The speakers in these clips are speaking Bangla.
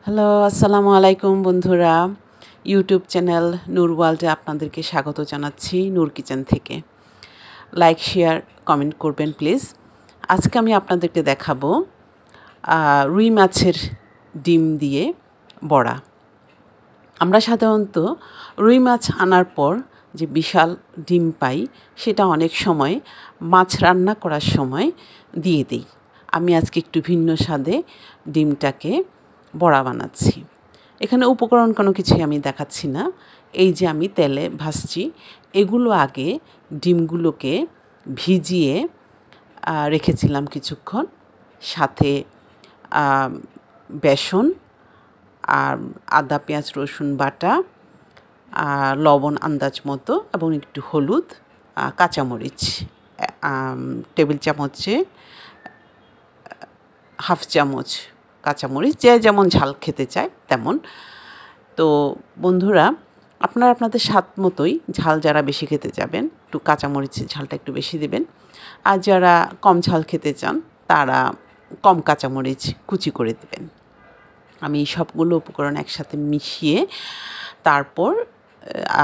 হ্যালো, আসসালামু আলাইকুম বন্ধুরা। ইউটিউব চ্যানেল নূর ওয়ার্ল্ডে আপনাদেরকে স্বাগত জানাচ্ছি নূর কিচেন থেকে। লাইক, শেয়ার, কমেন্ট করবেন প্লিজ। আজকে আমি আপনাদেরকে দেখাবো রুই মাছের ডিম দিয়ে বড়া। আমরা সাধারণত রুই মাছ আনার পর যে বিশাল ডিম পাই সেটা অনেক সময় মাছ রান্না করার সময় দিয়ে দিই। আমি আজকে একটু ভিন্ন স্বাদে ডিমটাকে বড়া বানাচ্ছি। এখানে উপকরণ কোনো কিছুই আমি দেখাচ্ছি না। এই যে আমি তেলে ভাজছি, এগুলো আগে ডিমগুলোকে ভিজিয়ে রেখেছিলাম কিছুক্ষণ, সাথে বেসন আর আদা পেঁয়াজ রসুন বাটা, লবণ আন্দাজ মতো এবং একটু হলুদ, কাঁচামরিচ টেবিল চামচে হাফ চামচ কাঁচামরিচ, যে যেমন ঝাল খেতে চায় তেমন। তো বন্ধুরা, আপনারা আপনাদের স্বাদ মতোই ঝাল, যারা বেশি খেতে যাবেন একটু কাঁচামরিচের ঝালটা একটু বেশি দেবেন, আর যারা কম ঝাল খেতে চান তারা কম কাঁচামরিচ কুচি করে দেবেন। আমি সবগুলো উপকরণ একসাথে মিশিয়ে তারপর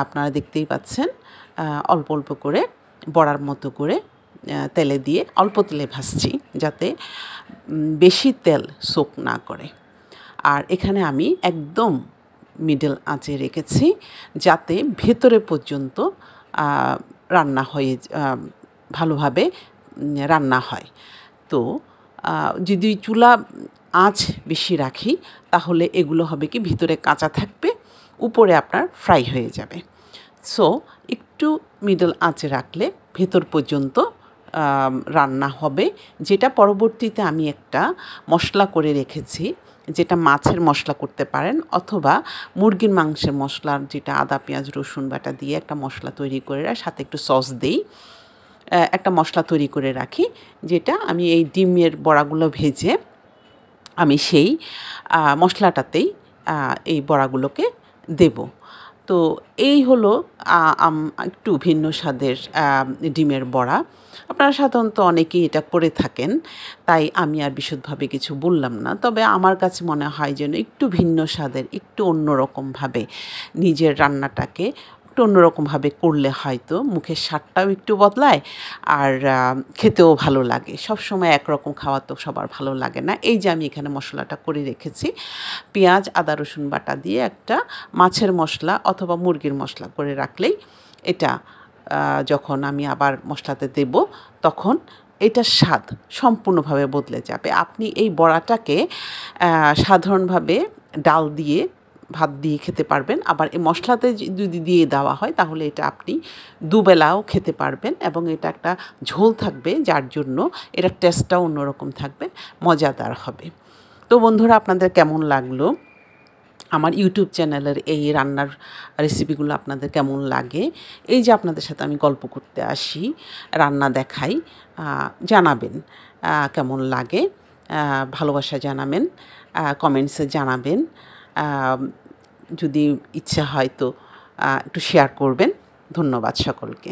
আপনারা দেখতেই পাচ্ছেন অল্প অল্প করে বড়ার মতো করে তেলে দিয়ে অল্প তেলে ভাজছি, যাতে বেশি তেল সোক না করে। আর এখানে আমি একদম মিডল আঁচে রেখেছি, যাতে ভেতরে পর্যন্ত রান্না হয়ে ভালোভাবে রান্না হয়। তো যদি চুলা আঁচ বেশি রাখি তাহলে এগুলো হবে কি, ভিতরে কাঁচা থাকবে, উপরে আপনার ফ্রাই হয়ে যাবে। সো একটু মিডল আঁচে রাখলে ভেতর পর্যন্ত রান্না হবে, যেটা পরবর্তীতে আমি একটা মশলা করে রেখেছি, যেটা মাছের মশলা করতে পারেন অথবা মুরগির মাংসের মশলা, যেটা আদা পেঁয়াজ রসুন বাটা দিয়ে একটা মশলা তৈরি করে সাথে একটু সস দিই, একটা মশলা তৈরি করে রাখি, যেটা আমি এই ডিমের বড়াগুলো ভেজে আমি সেই মশলাটাতেই এই বড়াগুলোকে দেব। তো এই হলো একটু ভিন্ন স্বাদের ডিমের বড়া। আপনারা সাধারণত অনেকেই এটা করে থাকেন, তাই আমি আর বিশদভাবে কিছু বললাম না। তবে আমার কাছে মনে হয় যেন একটু ভিন্ন স্বাদের, একটু অন্যরকমভাবে নিজের রান্নাটাকে একটু অন্যরকমভাবে করলে হয়তো মুখের স্বাদটাও একটু বদলায়, আর খেতেও ভালো লাগে। সবসময় একরকম খাওয়া তো সবার ভালো লাগে না। এই যে আমি এখানে মশলাটা করে রেখেছি, পেঁয়াজ আদা রসুন বাটা দিয়ে একটা মাছের মশলা অথবা মুরগির মশলা করে রাখলেই এটা যখন আমি আবার মশলাতে দেব তখন এটার স্বাদ সম্পূর্ণভাবে বদলে যাবে। আপনি এই বড়াটাকে সাধারণভাবে ডাল দিয়ে, ভাত দিয়ে খেতে পারবেন, আবার এই মশলাতে যদি দিয়ে দেওয়া হয় তাহলে এটা আপনি দুবেলাও খেতে পারবেন, এবং এটা একটা ঝোল থাকবে, যার জন্য এটার টেস্টটাও অন্যরকম থাকবে, মজাদার হবে। তো বন্ধুরা, আপনাদের কেমন লাগলো আমার ইউটিউব চ্যানেলের এই রান্নার রেসিপিগুলো? আপনাদের কেমন লাগে? এই যে আপনাদের সাথে আমি গল্প করতে আসি, রান্না দেখাই, জানাবেন কেমন লাগে, ভালোবাসা জানাবেন, কমেন্টসে জানাবেন, যদি ইচ্ছা হয় তো একটু শেয়ার করবেন। ধন্যবাদ সকলকে।